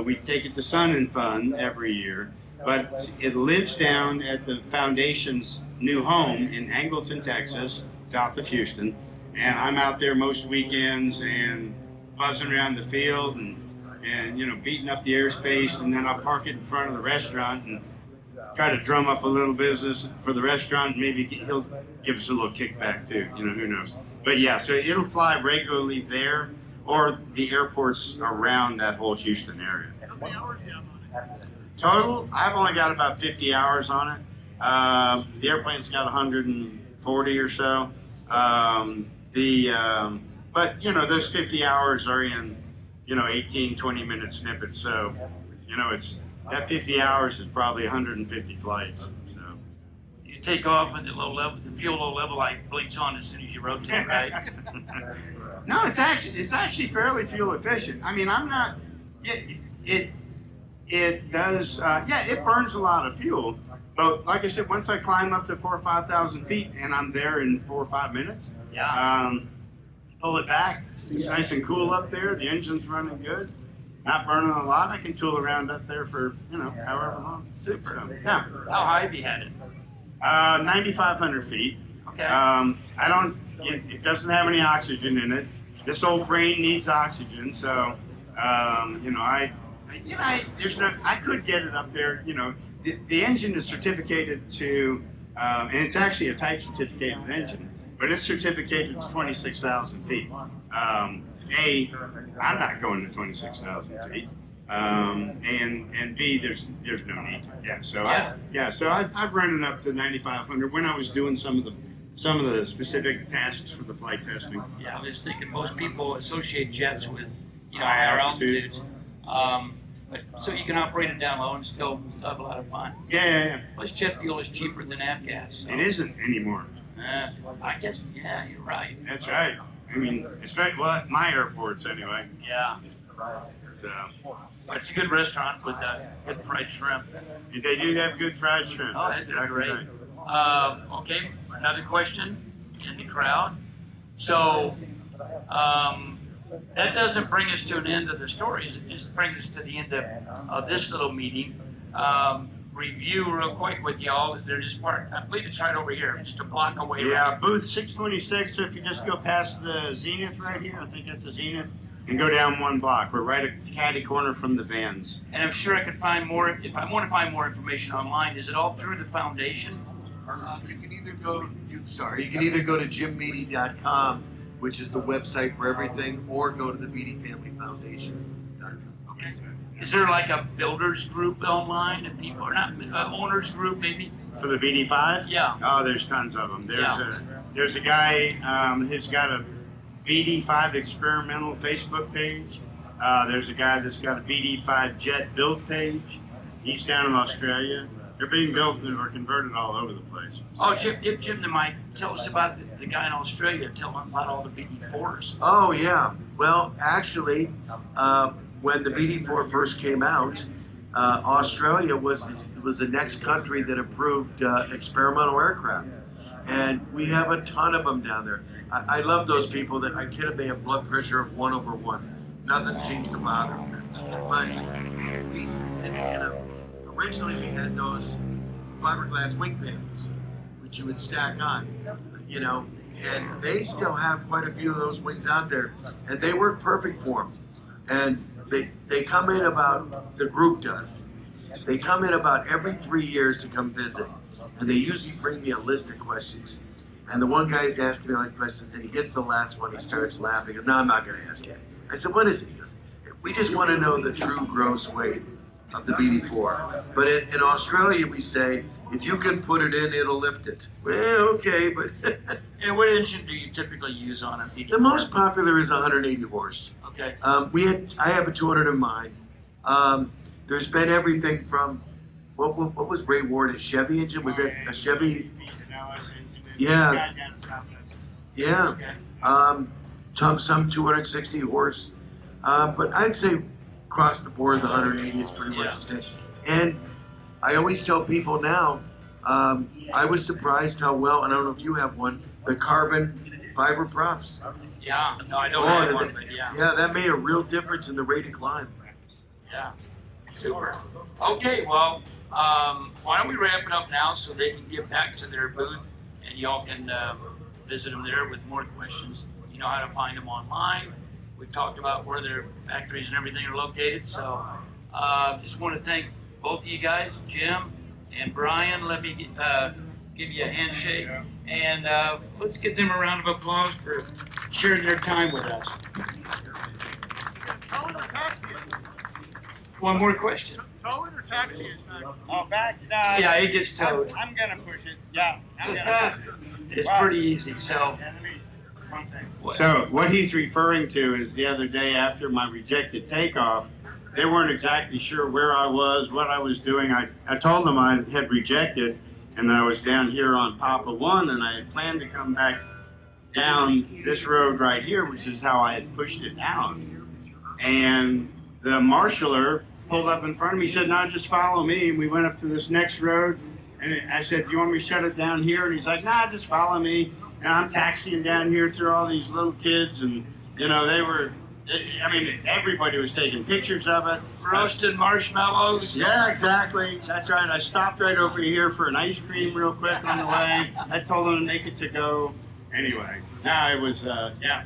We take it to Sun and Fun every year. but it lives down at the foundation's new home in Angleton, Texas, south of Houston. And I'm out there most weekends and buzzing around the field and beating up the airspace, and then I'll park it in front of the restaurant and try to drum up a little business for the restaurant. Maybe he'll give us a little kickback too, who knows. But yeah, so it'll fly regularly there or the airports around that whole Houston area. How many hours do you have on it? Total, I've only got about 50 hours on it. The airplane's got 140 or so. But those 50 hours are in 18, 20-minute snippets. So, it's that 50 hours is probably 150 flights. So You take off and the fuel low level like blinks on as soon as you rotate, right? no, it's actually fairly fuel efficient. I mean, I'm not. It does. It burns a lot of fuel. But like I said, once I climb up to 4,000 or 5,000 feet and I'm there in 4 or 5 minutes, pull it back. It's nice and cool up there. The engine's running good. Not burning a lot. I can tool around up there for, however long. Super. So, yeah. How high have you had it? 9,500 feet. Okay. It doesn't have any oxygen in it. This old brain needs oxygen. So, I could get it up there, The engine is certificated to, and it's actually a type certificated engine, but it's certificated to 26,000 feet. I'm not going to 26,000 feet, and B, there's no need to. So I've run it up to 9,500 when I was doing some of the specific tasks for the flight testing. Yeah, I was thinking most people associate jets with, higher altitudes. But so you can operate it down low and still have a lot of fun. Yeah. Plus jet fuel is cheaper than avgas. So. It isn't anymore. I guess, yeah, you're right. That's right. I mean, especially at my airports anyway. Yeah. So. It's a good restaurant with good fried shrimp. They do have good fried shrimp. Oh, that's great. Right. Okay, another question in the crowd. So, that doesn't bring us to an end of the stories. It just brings us to the end of this little meeting. Review real quick with y'all. They're just I believe it's right over here, just a block away. Yeah, booth 626. So if you just go past the Zenith right here, I think that's the Zenith, and go down 1 block. We're right at catty corner from the Vans. And I'm sure I could find more. If I want to find more information online, is it all through the foundation? You can either go to jimbede.com, which is the website for everything, or go to the Bede Family Foundation. Okay. Is there like a builders group online and people are not owners group maybe? For the BD-5? Yeah. Oh, there's tons of them. There's a guy who's got a BD-5 experimental Facebook page. There's a guy that's got a BD-5J build page. He's down in Australia. They're being built or converted all over the place. Oh, give Jim the mic. Tell us about the guy in Australia. Tell him about all the BD-4s. Oh, yeah. Well, actually, when the BD-4 first came out, Australia was the next country that approved experimental aircraft. And we have a ton of them down there. I love those people that, I kid them, they have blood pressure of 1/1. Nothing seems to bother them. But originally we had those fiberglass wing panels, which you would stack on, and they still have quite a few of those wings out there, and they work perfect for them. And they come in the group does. They come in about every 3 years to come visit, and they usually bring me a list of questions. And the one guy's asking me all the questions, and he gets the last one, he starts laughing. He goes, "No, I'm not going to ask you." I said, "What is it?" He goes, "We just want to know the true gross weight of the BD-4. But in Australia, we say, if you can put it in, it'll lift it." Well, okay, but And what engine do you typically use on a BD-4? the most popular is 180 horse. Okay. I have a 200 in mine. There's been everything from what was Ray Ward, a Chevy engine? Was it a Chevy? Yeah. Yeah. Okay. Some 260 horse. But I'd say across the board, the 180 is pretty much the same. And I always tell people now, I was surprised how well, and I don't know if you have one, the carbon fiber props. Yeah. No, I don't have one, but yeah. Yeah, that made a real difference in the rate of climb. Yeah. Super. Okay, well, why don't we wrap it up now so they can get back to their booth and y'all can visit them there with more questions. You know how to find them online. We've talked about where their factories and everything are located. So just want to thank both of you guys, Jim and Brian. Let me give you a handshake. And let's give them a round of applause for sharing their time with us. One more question. Tow it or taxi it? Oh, back? Yeah, it gets towed. I'm gonna push it. Yeah, I'm gonna push it. It's pretty easy. So, So what he's referring to is the other day after my rejected takeoff, they weren't exactly sure where I was, what I was doing. I told them I had rejected, and I was down here on Papa 1, and I had planned to come back down this road right here, which is how I had pushed it down. And the marshaller pulled up in front of me, said, no, just follow me. And we went up to this next road, and I said, do you want me to shut it down here? And he's like, nah, just follow me. And I'm taxiing down here through all these little kids, and, you know, they were, I mean, everybody was taking pictures of it. roasted marshmallows. Yeah, exactly. That's right. I stopped right over here for an ice cream real quick on the way. I told them to make it to go. Anyway, now it was, yeah.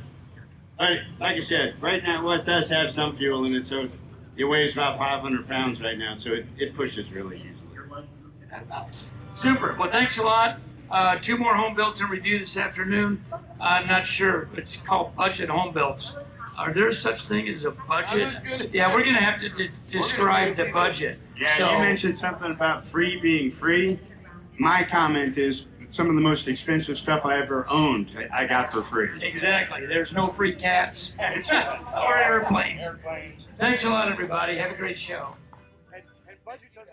But like I said, right now, well, it does have some fuel in it, so it weighs about 500 pounds right now, so it pushes really easily. Super. Well, thanks a lot. 2 more home builds in review this afternoon. I'm not sure. It's called budget home builds. Are there such thing as a budget? Yeah, we're going to have to describe the budget. Yeah, So, you mentioned something about free being free. My comment is some of the most expensive stuff I ever owned, I got for free. exactly. There's no free cats or airplanes. Thanks a lot, everybody. Have a great show. And budget doesn't